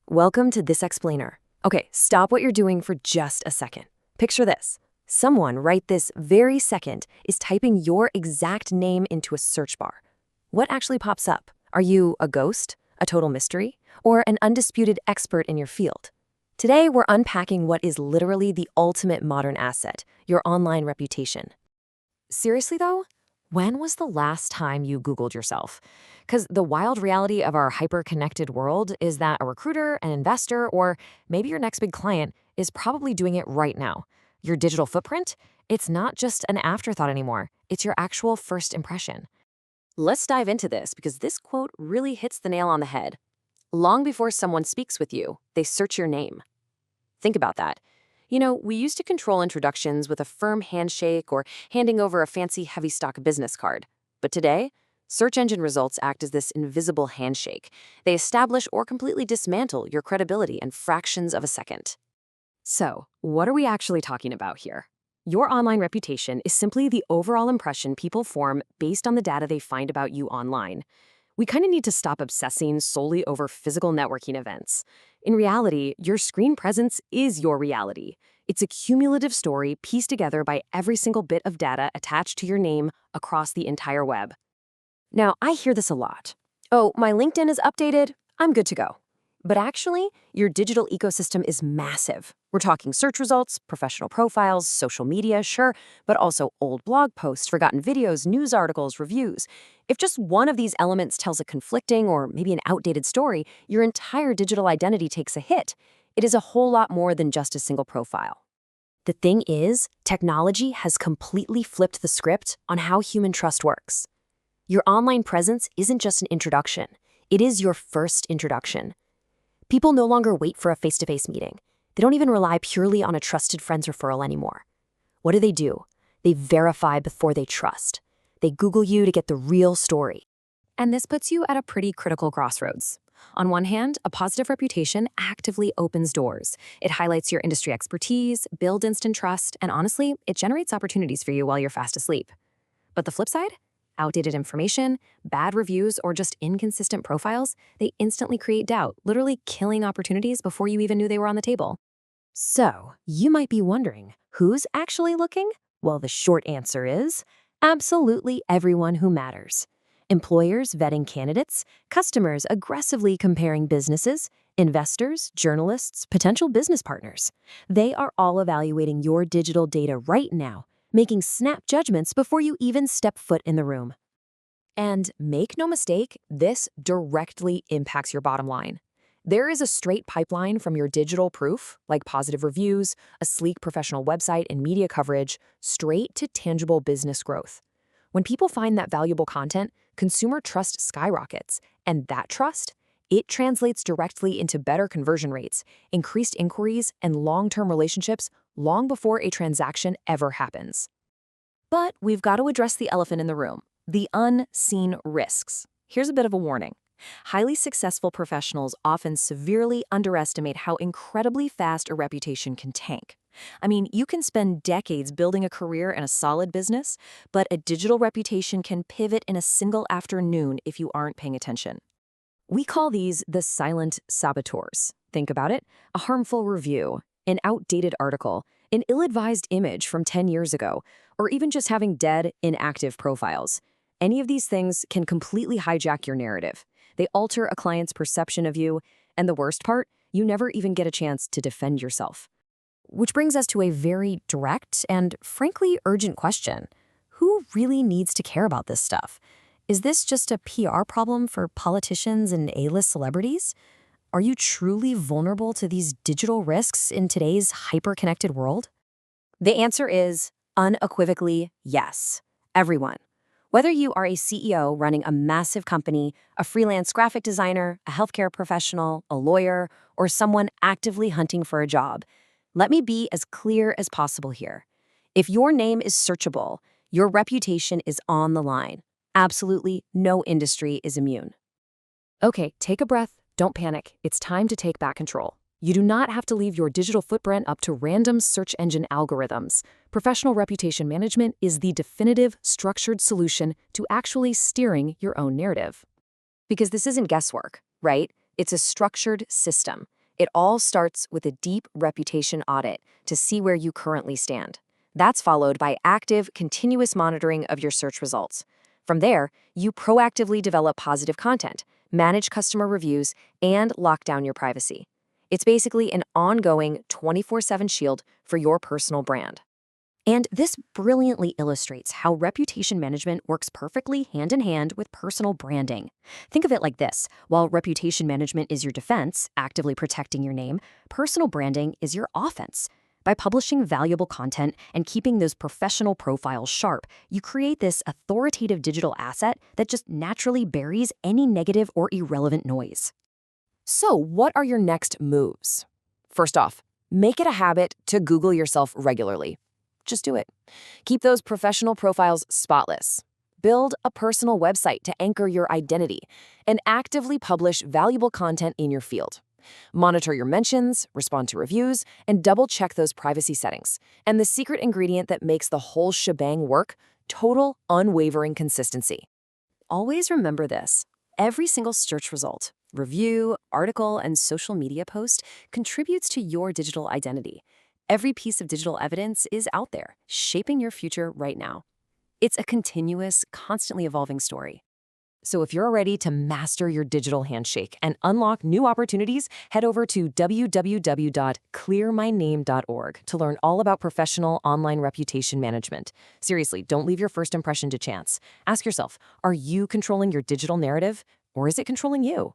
Welcome to This Explainer. Okay, stop what you're doing for just a second. Picture this. Someone right this very second is typing your exact name into a search bar. What actually pops up? Are you a ghost, a total mystery, or an undisputed expert in your field? Today, we're unpacking what is literally the ultimate modern asset, your online reputation. Seriously though, when was the last time you Googled yourself? Because the wild reality of our hyper-connected world is that a recruiter, an investor, or maybe your next big client is probably doing it right now. Your digital footprint? It's not just an afterthought anymore. It's your actual first impression. Let's dive into this because this quote really hits the nail on the head. Long before someone speaks with you, they search your name. Think about that. You know, we used to control introductions with a firm handshake or handing over a fancy heavy stock business card. But today, search engine results act as this invisible handshake. They establish or completely dismantle your credibility in fractions of a second. So, what are we actually talking about here? Your online reputation is simply the overall impression people form based on the data they find about you online. We kind of need to stop obsessing solely over physical networking events. In reality, your screen presence is your reality. It's a cumulative story pieced together by every single bit of data attached to your name across the entire web. Now, I hear this a lot. Oh, my LinkedIn is updated, I'm good to go. But actually, your digital ecosystem is massive. We're talking search results, professional profiles, social media, sure, but also old blog posts, forgotten videos, news articles, reviews. If just one of these elements tells a conflicting or maybe an outdated story, your entire digital identity takes a hit. It is a whole lot more than just a single profile. The thing is, technology has completely flipped the script on how human trust works. Your online presence isn't just an introduction. It is your first introduction. People no longer wait for a face-to-face meeting. They don't even rely purely on a trusted friend's referral anymore. What do? They verify before they trust. They Google you to get the real story. And this puts you at a pretty critical crossroads. On one hand, a positive reputation actively opens doors. It highlights your industry expertise, builds instant trust, and honestly, it generates opportunities for you while you're fast asleep. But the flip side? Outdated information, bad reviews, or just inconsistent profiles, they instantly create doubt, literally killing opportunities before you even knew they were on the table. So, you might be wondering, who's actually looking? Well, the short answer is absolutely everyone who matters. Employers vetting candidates, customers aggressively comparing businesses, investors, journalists, potential business partners. They are all evaluating your digital data right now, making snap judgments before you even step foot in the room. And make no mistake, this directly impacts your bottom line. There is a straight pipeline from your digital proof, like positive reviews, a sleek professional website, and media coverage, straight to tangible business growth. When people find that valuable content, consumer trust skyrockets, and that trust, it translates directly into better conversion rates, increased inquiries, and long-term relationships long before a transaction ever happens. But we've got to address the elephant in the room, the unseen risks. Here's a bit of a warning. Highly successful professionals often severely underestimate how incredibly fast a reputation can tank. I mean, you can spend decades building a career in a solid business, but a digital reputation can pivot in a single afternoon if you aren't paying attention. We call these the silent saboteurs. Think about it: a harmful review, an outdated article, an ill-advised image from 10 years ago, or even just having dead, inactive profiles. Any of these things can completely hijack your narrative. They alter a client's perception of you, and the worst part, you never even get a chance to defend yourself. Which brings us to a very direct and frankly urgent question. Who really needs to care about this stuff? Is this just a PR problem for politicians and A-list celebrities? Are you truly vulnerable to these digital risks in today's hyper-connected world? The answer is unequivocally yes. Everyone. Whether you are a CEO running a massive company, a freelance graphic designer, a healthcare professional, a lawyer, or someone actively hunting for a job, let me be as clear as possible here. If your name is searchable, your reputation is on the line. Absolutely no industry is immune. Okay, take a breath. Don't panic. It's time to take back control. You do not have to leave your digital footprint up to random search engine algorithms. Professional reputation management is the definitive, structured solution to actually steering your own narrative. Because this isn't guesswork, right? It's a structured system. It all starts with a deep reputation audit to see where you currently stand. That's followed by active, continuous monitoring of your search results. From there, you proactively develop positive content, manage customer reviews, and lock down your privacy. It's basically an ongoing 24/7 shield for your personal brand. And this brilliantly illustrates how reputation management works perfectly hand in hand with personal branding. Think of it like this: while reputation management is your defense, actively protecting your name, personal branding is your offense. By publishing valuable content and keeping those professional profiles sharp, you create this authoritative digital asset that just naturally buries any negative or irrelevant noise. So, what are your next moves? First off, make it a habit to Google yourself regularly. Just do it. Keep those professional profiles spotless. Build a personal website to anchor your identity and actively publish valuable content in your field. Monitor your mentions, respond to reviews, and double-check those privacy settings. And the secret ingredient that makes the whole shebang work: total, unwavering consistency. Always remember this: every single search result, review, article, and social media post contributes to your digital identity. Every piece of digital evidence is out there, shaping your future right now. It's a continuous, constantly evolving story. So if you're ready to master your digital handshake and unlock new opportunities, head over to www.clearmyname.org to learn all about professional online reputation management. Seriously, don't leave your first impression to chance. Ask yourself, are you controlling your digital narrative, or is it controlling you?